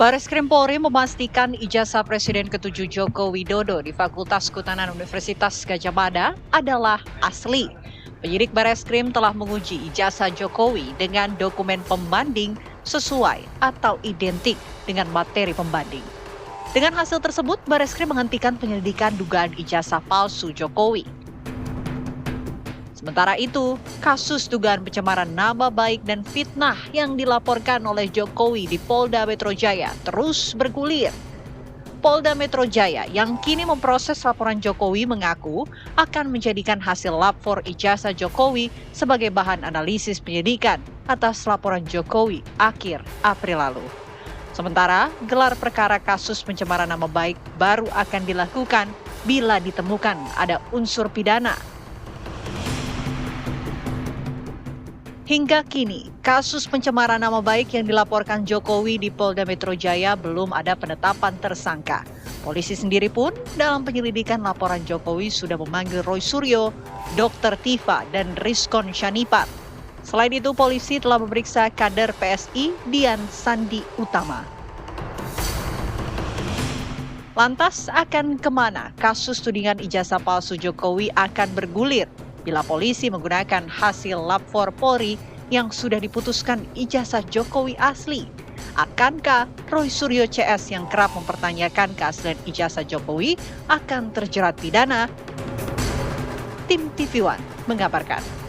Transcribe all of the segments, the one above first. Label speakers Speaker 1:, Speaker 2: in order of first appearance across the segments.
Speaker 1: Bareskrim Polri memastikan ijazah Presiden ke-7 Joko Widodo di Fakultas Kehutanan Universitas Gadjah Mada adalah asli. Penyidik Bareskrim telah menguji ijazah Jokowi dengan dokumen pembanding sesuai atau identik dengan materi pembanding. Dengan hasil tersebut, Bareskrim menghentikan penyelidikan dugaan ijazah palsu Jokowi. Sementara itu, kasus dugaan pencemaran nama baik dan fitnah yang dilaporkan oleh Jokowi di Polda Metro Jaya terus bergulir. Polda Metro Jaya yang kini memproses laporan Jokowi mengaku akan menjadikan hasil lapor ijazah Jokowi sebagai bahan analisis penyidikan atas laporan Jokowi akhir April lalu. Sementara, gelar perkara kasus pencemaran nama baik baru akan dilakukan bila ditemukan ada unsur pidana. Hingga kini, kasus pencemaran nama baik yang dilaporkan Jokowi di Polda Metro Jaya belum ada penetapan tersangka. Polisi sendiri pun dalam penyelidikan laporan Jokowi sudah memanggil Roy Suryo, Dr. Tifa, dan Rizkon Syanipat. Selain itu, polisi telah memeriksa kader PSI Dian Sandi Utama. Lantas akan kemana kasus tudingan ijazah palsu Jokowi akan bergulir bila polisi menggunakan hasil lapor Polri yang sudah diputuskan ijazah Jokowi asli? Akankah Roy Suryo CS yang kerap mempertanyakan keaslian ijazah Jokowi akan terjerat pidana? Tim TV One mengabarkan.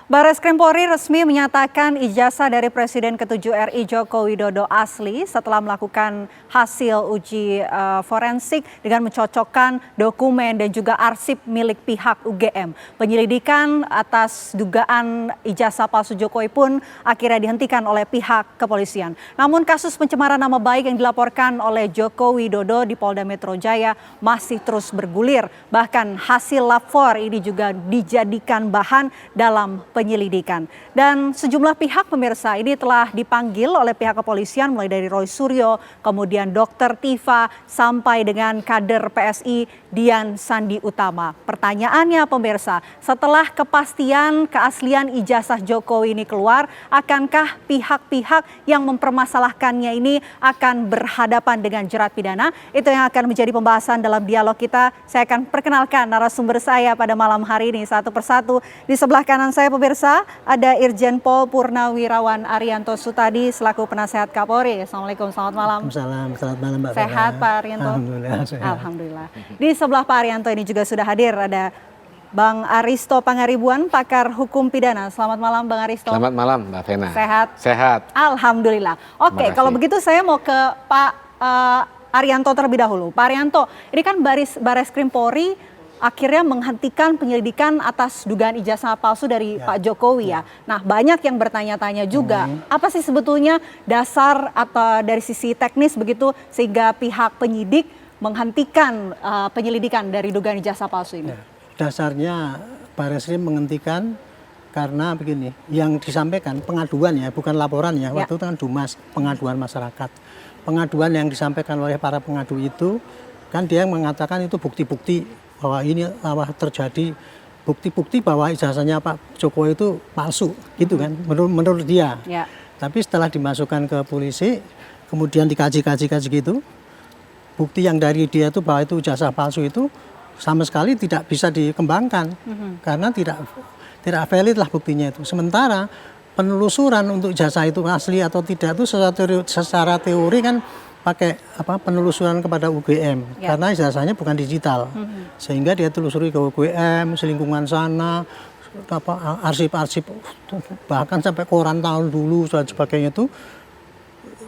Speaker 2: Bareskrim Polri resmi menyatakan ijazah dari Presiden ke-7 RI Joko Widodo asli setelah melakukan hasil uji forensik dengan mencocokkan dokumen dan juga arsip milik pihak UGM. Penyelidikan atas dugaan ijazah palsu Jokowi pun akhirnya dihentikan oleh pihak kepolisian. Namun kasus pencemaran nama baik yang dilaporkan oleh Joko Widodo di Polda Metro Jaya masih terus bergulir. Bahkan hasil lapor ini juga dijadikan bahan dalam penyelidikan. Dan sejumlah pihak pemirsa ini telah dipanggil oleh pihak kepolisian mulai dari Roy Suryo, kemudian Dr. Tifa, sampai dengan kader PSI Dian Sandi Utama. Pertanyaannya pemirsa, setelah kepastian keaslian ijazah Jokowi ini keluar, akankah pihak-pihak yang mempermasalahkannya ini akan berhadapan dengan jerat pidana? Itu yang akan menjadi pembahasan dalam dialog kita. Saya akan perkenalkan narasumber saya pada malam hari ini satu persatu. Di sebelah kanan saya pemirsa, ada Irjen Pol Purnawirawan Arianto Sutadi selaku penasehat Kapolri. Assalamualaikum, selamat malam.
Speaker 3: Waalaikumsalam, selamat malam Mbak.
Speaker 2: Sehat Pak Arianto?
Speaker 3: Alhamdulillah sehat.
Speaker 2: Alhamdulillah. Di sebelah Pak Arianto ini juga sudah hadir ada Bang Aristo Pangaribuan, pakar hukum pidana. Selamat malam Bang Aristo.
Speaker 4: Selamat malam Mbak Vena.
Speaker 2: Sehat?
Speaker 4: Sehat.
Speaker 2: Alhamdulillah. Oke, kalau begitu saya mau ke Pak Arianto terlebih dahulu. Pak Arianto, ini kan Bareskrim Polri akhirnya menghentikan penyelidikan atas dugaan ijazah palsu dari Pak Jokowi ya. Nah, banyak yang bertanya-tanya juga, apa sih sebetulnya dasar atau dari sisi teknis begitu sehingga pihak penyidik menghentikan penyelidikan dari dugaan ijazah palsu ini?
Speaker 3: Dasarnya Bareskrim menghentikan karena begini, yang disampaikan pengaduan ya, bukan laporan ya. Waktu itu kan Dumas, pengaduan masyarakat. Pengaduan yang disampaikan oleh para pengadu itu kan dia mengatakan itu bukti-bukti bahwa ini terjadi bukti-bukti bahwa ijazahnya Pak Jokowi itu palsu gitu kan menurut dia. Ya. Tapi setelah dimasukkan ke polisi kemudian dikaji gitu, bukti yang dari dia itu bahwa itu ijazah palsu itu sama sekali tidak bisa dikembangkan karena tidak valid lah buktinya itu. Sementara penelusuran untuk ijazah itu asli atau tidak itu secara teori kan pakai penelusuran kepada UGM karena ijazahnya bukan digital, sehingga dia telusuri ke UGM, selingkungan sana, arsip-arsip bahkan sampai koran tahun dulu dan sebagainya itu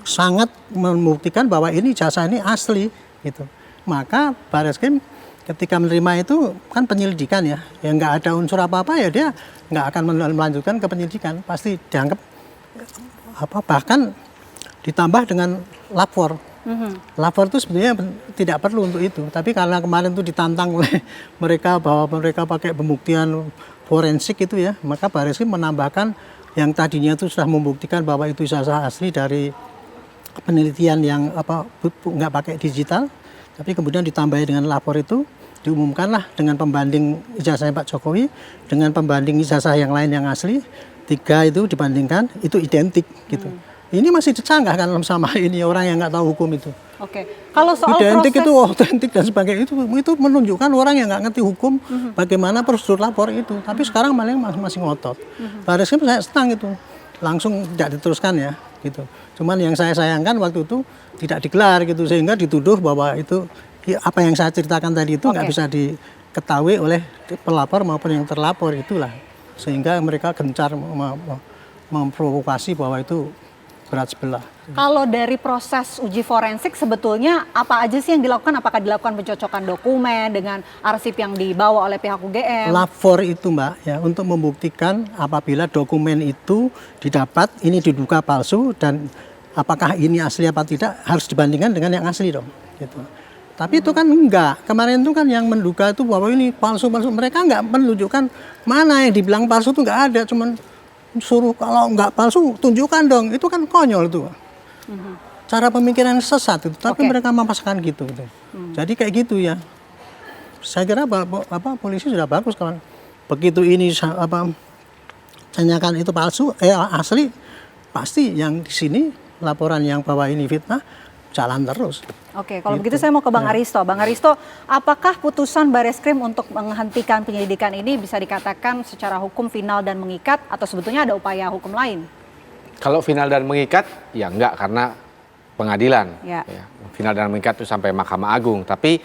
Speaker 3: sangat membuktikan bahwa ini ijazah ini asli gitu. Maka Bareskrim ketika menerima itu kan penyelidikan ya nggak ada unsur apa-apa ya dia nggak akan melanjutkan ke penyidikan, pasti dianggap bahkan ditambah dengan lapor. Lapor itu sebenarnya tidak perlu untuk itu, tapi karena kemarin itu ditantang oleh mereka bahwa mereka pakai pembuktian forensik itu ya, maka Bareskrim menambahkan yang tadinya itu sudah membuktikan bahwa itu ijazah asli dari penelitian yang nggak pakai digital, tapi kemudian ditambahi dengan lapor itu diumumkanlah dengan pembanding ijazahnya Pak Jokowi dengan pembanding ijazah yang lain yang asli, 3 itu dibandingkan itu identik gitu. Ini masih disanggah kan sama ini orang yang nggak tahu hukum itu.
Speaker 2: Oke. Kalau soal
Speaker 3: Identik
Speaker 2: proses
Speaker 3: itu otentik dan sebagainya itu menunjukkan orang yang nggak ngerti hukum bagaimana prosedur lapor itu. Tapi sekarang malah masih ngotot. Baris Krim saya senang itu langsung tidak diteruskan ya gitu. Cuman yang saya sayangkan waktu itu tidak digelar gitu sehingga dituduh bahwa itu apa yang saya ceritakan tadi itu nggak bisa diketahui oleh pelapor maupun yang terlapor itulah sehingga mereka gencar memprovokasi bahwa itu berat sebelah.
Speaker 2: Kalau dari proses uji forensik sebetulnya apa aja sih yang dilakukan? Apakah dilakukan pencocokan dokumen dengan arsip yang dibawa oleh pihak UGM?
Speaker 3: Lapor itu Mbak ya untuk membuktikan apabila dokumen itu didapat ini diduga palsu dan apakah ini asli apa tidak harus dibandingkan dengan yang asli dong gitu. Tapi itu kan enggak. Kemarin itu kan yang menduga itu bahwa ini palsu-palsu. Mereka enggak menunjukkan mana yang dibilang palsu itu enggak ada. Cuman suruh kalau enggak palsu tunjukkan dong. Itu kan konyol itu. Cara pemikiran sesat itu. Tapi mereka memaksakan gitu. Jadi kayak gitu ya. Saya kira polisi sudah bagus kawan. Begitu ini tanyakan itu palsu, asli pasti yang di sini laporan yang bahwa ini fitnah jalan terus.
Speaker 2: Oke, kalau begitu saya mau ke Bang Aristo. Bang Aristo, apakah putusan Bareskrim untuk menghentikan penyelidikan ini bisa dikatakan secara hukum final dan mengikat atau sebetulnya ada upaya hukum lain?
Speaker 4: Kalau final dan mengikat, ya enggak karena pengadilan.
Speaker 2: Ya.
Speaker 4: Final dan mengikat itu sampai Mahkamah Agung. Tapi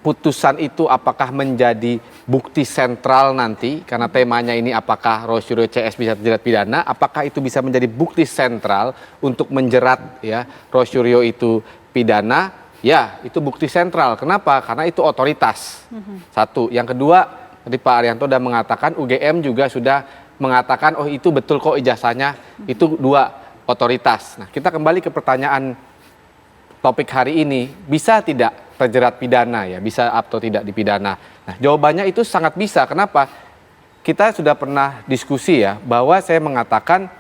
Speaker 4: putusan itu apakah menjadi bukti sentral nanti, karena temanya ini apakah Roy Suryo CS bisa terjerat pidana, apakah itu bisa menjadi bukti sentral untuk menjerat ya Roy Suryo itu pidana, ya itu bukti sentral. Kenapa? Karena itu otoritas. Satu. Yang kedua, tadi Pak Arianto sudah mengatakan, UGM juga sudah mengatakan, oh itu betul kok ijazahnya, itu 2 otoritas. Nah kita kembali ke pertanyaan topik hari ini, bisa tidak terjerat pidana ya, bisa atau tidak dipidana. Nah jawabannya itu sangat bisa. Kenapa? Kita sudah pernah diskusi ya, bahwa saya mengatakan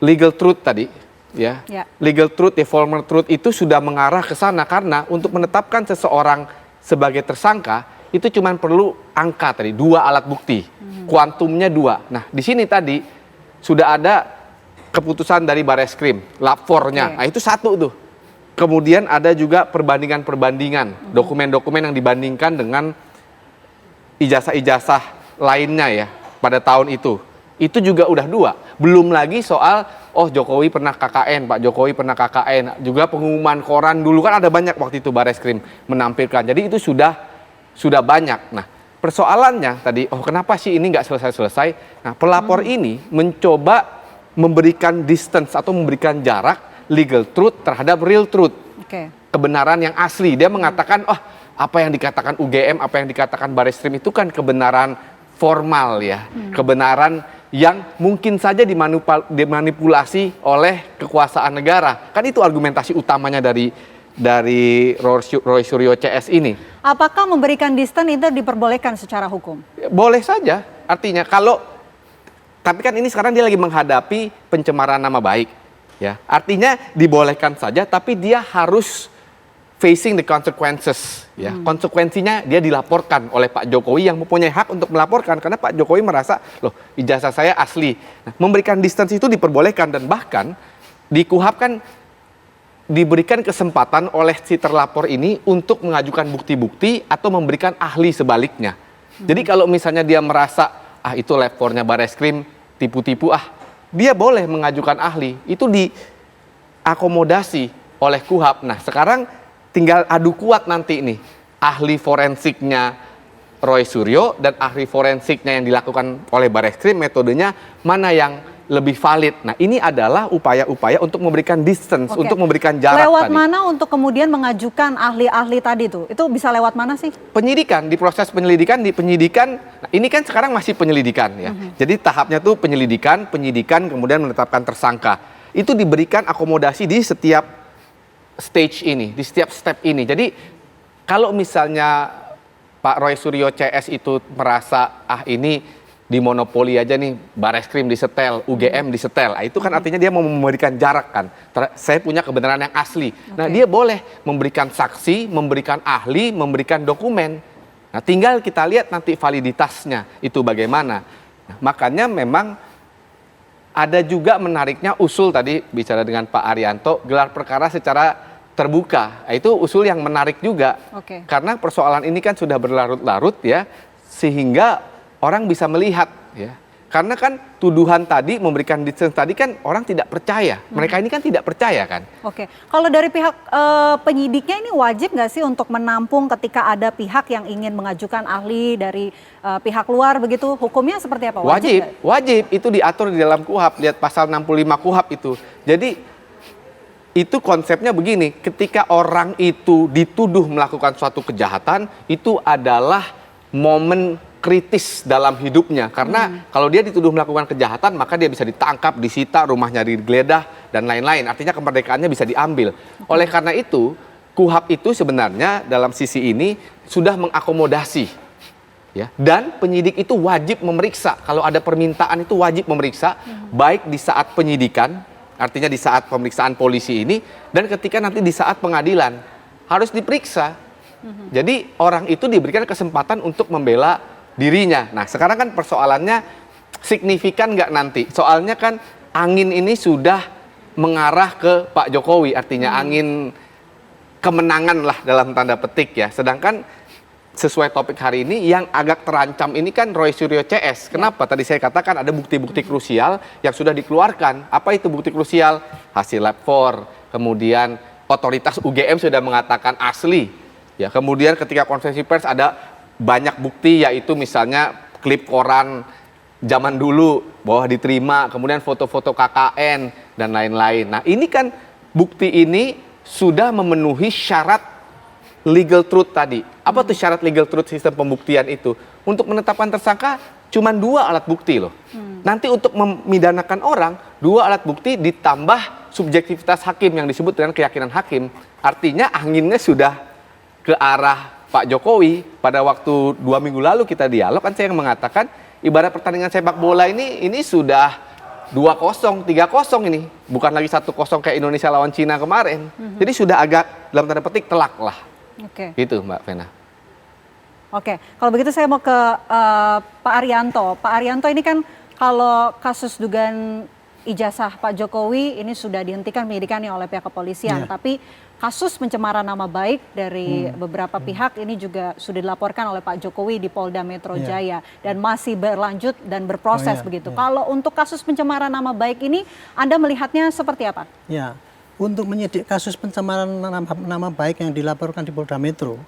Speaker 4: legal truth tadi ya. Legal truth, formal truth itu sudah mengarah ke sana karena untuk menetapkan seseorang sebagai tersangka itu cuma perlu angka tadi, 2 alat bukti, kuantumnya 2. Nah di sini tadi sudah ada keputusan dari Bareskrim, lapornya, nah itu 1 tuh. Kemudian ada juga perbandingan-perbandingan, dokumen-dokumen yang dibandingkan dengan ijazah-ijazah lainnya ya pada tahun itu. Itu juga udah 2. Belum lagi soal, oh Jokowi pernah KKN, Pak Jokowi pernah KKN. Juga pengumuman koran dulu kan ada banyak waktu itu Bareskrim menampilkan. Jadi itu sudah banyak. Nah persoalannya tadi, oh kenapa sih ini nggak selesai-selesai? Nah pelapor ini mencoba memberikan distance atau memberikan jarak legal truth terhadap real truth, kebenaran yang asli. Dia mengatakan, oh apa yang dikatakan UGM, apa yang dikatakan Bareskrim itu kan kebenaran formal ya, kebenaran yang mungkin saja dimanipulasi oleh kekuasaan negara. Kan itu argumentasi utamanya dari Roy Suryo CS ini.
Speaker 2: Apakah memberikan distance itu diperbolehkan secara hukum?
Speaker 4: Boleh saja, artinya tapi kan ini sekarang dia lagi menghadapi pencemaran nama baik. Ya, artinya dibolehkan saja, tapi dia harus facing the consequences. Ya, konsekuensinya dia dilaporkan oleh Pak Jokowi yang mempunyai hak untuk melaporkan karena Pak Jokowi merasa, loh ijazah saya asli. Nah, memberikan distance itu diperbolehkan dan bahkan di KUHP kan diberikan kesempatan oleh si terlapor ini untuk mengajukan bukti-bukti atau memberikan ahli sebaliknya. Jadi kalau misalnya dia merasa, itu lapornya Bareskrim tipu-tipu, dia boleh mengajukan ahli, itu diakomodasi oleh KUHP. Nah sekarang tinggal adu kuat nanti nih, ahli forensiknya Roy Suryo dan ahli forensiknya yang dilakukan oleh Bareskrim, metodenya mana yang lebih valid. Nah ini adalah upaya-upaya untuk memberikan distance, untuk memberikan jarak.
Speaker 2: Lewat mana untuk kemudian mengajukan ahli-ahli tadi tuh? Itu bisa lewat mana sih?
Speaker 4: Penyidikan, di proses penyelidikan, nah ini kan sekarang masih penyelidikan ya. Jadi tahapnya tuh penyidikan, kemudian menetapkan tersangka. Itu diberikan akomodasi di setiap stage ini, di setiap step ini. Jadi kalau misalnya Pak Roy Suryo CS itu merasa, ini dimonopoli aja nih, Bareskrim disetel, UGM disetel. Nah, itu kan artinya dia mau memberikan jarak kan. Saya punya kebenaran yang asli. Nah dia boleh memberikan saksi, memberikan ahli, memberikan dokumen. Nah tinggal kita lihat nanti validitasnya itu bagaimana. Nah, makanya memang ada juga menariknya usul tadi bicara dengan Pak Arianto, gelar perkara secara terbuka. Itu usul yang menarik juga.
Speaker 2: Oke.
Speaker 4: Karena persoalan ini kan sudah berlarut-larut ya, sehingga orang bisa melihat ya. Karena kan tuduhan tadi, memberikan distance tadi kan orang tidak percaya. Mereka ini kan tidak percaya kan.
Speaker 2: Oke, kalau dari pihak penyidiknya ini wajib nggak sih untuk menampung ketika ada pihak yang ingin mengajukan ahli dari pihak luar begitu? Hukumnya seperti apa?
Speaker 4: Wajib,
Speaker 2: Nggak?
Speaker 4: wajib. Itu diatur di dalam KUHP, lihat pasal 65 KUHP itu. Jadi itu konsepnya begini, ketika orang itu dituduh melakukan suatu kejahatan, itu adalah momen kritis dalam hidupnya. Karena kalau dia dituduh melakukan kejahatan, maka dia bisa ditangkap, disita, rumahnya digeledah, dan lain-lain. Artinya kemerdekaannya bisa diambil. Oleh karena itu, KUHP itu sebenarnya dalam sisi ini sudah mengakomodasi. Ya. Dan penyidik itu wajib memeriksa. Kalau ada permintaan itu wajib memeriksa, baik di saat penyidikan, artinya di saat pemeriksaan polisi ini, dan ketika nanti di saat pengadilan harus diperiksa. Jadi orang itu diberikan kesempatan untuk membela dirinya. Nah sekarang kan persoalannya signifikan nggak nanti? Soalnya kan angin ini sudah mengarah ke Pak Jokowi, artinya angin kemenangan lah dalam tanda petik ya. Sedangkan sesuai topik hari ini yang agak terancam ini kan Roy Suryo CS. Kenapa? Tadi saya katakan ada bukti-bukti krusial yang sudah dikeluarkan. Apa itu bukti krusial? Hasil lab 4, kemudian otoritas UGM sudah mengatakan asli. Ya, kemudian ketika konferensi pers ada banyak bukti, yaitu misalnya klip koran zaman dulu bahwa diterima, kemudian foto-foto KKN dan lain-lain. Nah ini kan bukti ini sudah memenuhi syarat legal truth tadi. Apa tuh syarat legal truth sistem pembuktian itu? Untuk menetapkan tersangka cuma 2 alat bukti loh. Nanti untuk memidanakan orang 2 alat bukti ditambah subjektivitas hakim yang disebut dengan keyakinan hakim. Artinya anginnya sudah ke arah Pak Jokowi. Pada waktu 2 minggu lalu kita dialog kan saya yang mengatakan ibarat pertandingan sepak bola ini sudah 2-0, 3-0 ini. Bukan lagi 1-0 kayak Indonesia lawan Cina kemarin. Jadi sudah agak dalam tanda petik telak lah.
Speaker 2: Oke.
Speaker 4: Gitu Mbak Vena.
Speaker 2: Oke, kalau begitu saya mau ke Pak Arianto. Pak Arianto ini kan kalau kasus dugaan ijazah Pak Jokowi ini sudah dihentikan penyidikannya oleh pihak kepolisian. Tapi kasus pencemaran nama baik dari beberapa pihak ini juga sudah dilaporkan oleh Pak Jokowi di Polda Metro Jaya dan masih berlanjut dan berproses begitu. Kalau untuk kasus pencemaran nama baik ini Anda melihatnya seperti apa?
Speaker 3: Ya, untuk menyidik kasus pencemaran nama baik yang dilaporkan di Polda Metro,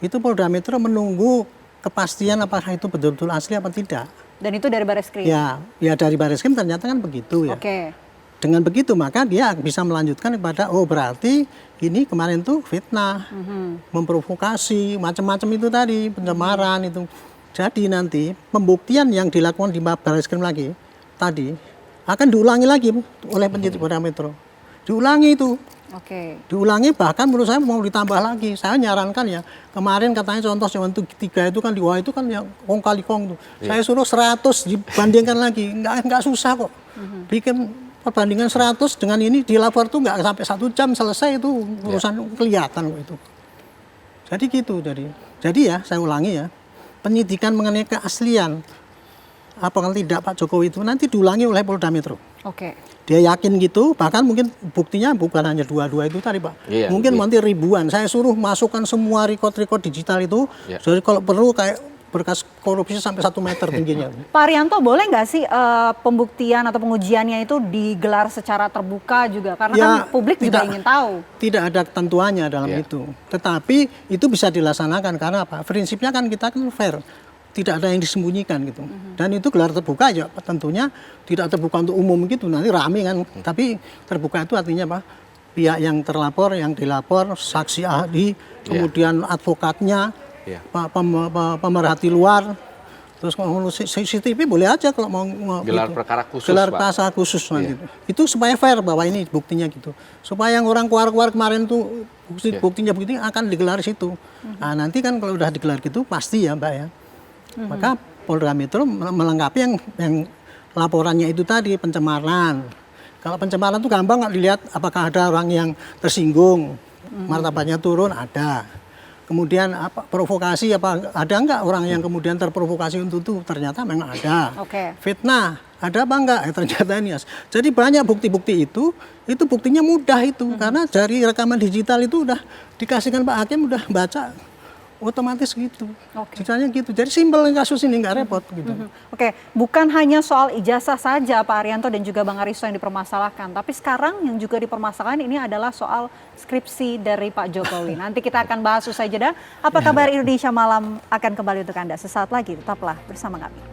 Speaker 3: itu Polda Metro menunggu kepastian apakah itu betul-betul asli apa tidak.
Speaker 2: Dan itu dari Bareskrim?
Speaker 3: Ya dari Bareskrim ternyata kan begitu ya.
Speaker 2: Oke.
Speaker 3: Dengan begitu maka dia bisa melanjutkan kepada berarti ini kemarin tuh fitnah, memprovokasi, macam-macam itu tadi, pencemaran itu. Jadi nanti pembuktian yang dilakukan di Bareskrim lagi tadi akan diulangi lagi oleh penyidik Polda Metro. Diulangi itu.
Speaker 2: Oke.
Speaker 3: Diulangi, bahkan menurut saya mau ditambah lagi. Saya nyarankan ya, kemarin katanya contoh yang 3 itu kan di itu kan yang kong kali kong tuh. Saya suruh 100 dibandingkan lagi, nggak susah kok. Bikin perbandingan 100 dengan ini dilapor tuh nggak sampai 1 jam selesai itu urusan kelihatan kok itu. Jadi gitu jadi ya saya ulangi ya, penyidikan mengenai keaslian apakah tidak Pak Jokowi itu nanti diulangi oleh Polda Metro.
Speaker 2: Oke.
Speaker 3: Dia yakin gitu, bahkan mungkin buktinya bukan hanya 2 itu tadi Pak. Mungkin nanti ribuan. Saya suruh masukkan semua record digital itu. Jadi kalau perlu kayak berkas korupsi sampai 1 meter tingginya.
Speaker 2: Pak Arianto, boleh nggak sih pembuktian atau pengujiannya itu digelar secara terbuka juga? Karena kan publik juga ingin tahu. Tidak
Speaker 3: ada ketentuannya dalam itu. Tetapi itu bisa dilaksanakan karena apa? Prinsipnya kan kita kan fair. Tidak ada yang disembunyikan gitu. Dan itu gelar terbuka aja tentunya tidak terbuka untuk umum gitu, nanti rame kan. Tapi terbuka itu artinya apa? Pihak yang terlapor, yang dilapor, saksi ahli, kemudian advokatnya, pemerhati luar, terus CCTV boleh aja kalau mau
Speaker 4: gelar
Speaker 3: gitu.
Speaker 4: Perkara khusus,
Speaker 3: gelar perkara khusus gitu. Itu supaya fair bahwa ini buktinya gitu. Supaya yang orang keluar kemarin tuh buktinya akan digelar di situ. Nah, nanti kan kalau udah digelar gitu pasti ya Mbak ya. Maka Polda Metro melengkapi yang laporannya itu tadi pencemaran. Kalau pencemaran itu gampang nggak dilihat apakah ada orang yang tersinggung, martabatnya turun ada. Kemudian apa provokasi apa ada nggak orang yang kemudian terprovokasi untuk itu? Ternyata memang ada.
Speaker 2: Oke.
Speaker 3: Fitnah ada apa enggak? Ternyata ini. Jadi banyak bukti-bukti itu buktinya mudah itu karena dari rekaman digital itu udah dikasihkan Pak Hakim udah baca otomatis gitu. Ceritanya gitu. Jadi simpel kasus ini nggak repot gitu.
Speaker 2: Oke, bukan hanya soal ijazah saja Pak Arianto dan juga Bang Aristo yang dipermasalahkan, tapi sekarang yang juga dipermasalahkan ini adalah soal skripsi dari Pak Jokowi. Nanti kita akan bahas usai jeda. Apa kabar Indonesia Malam akan kembali untuk Anda sesaat lagi. Tetaplah bersama kami.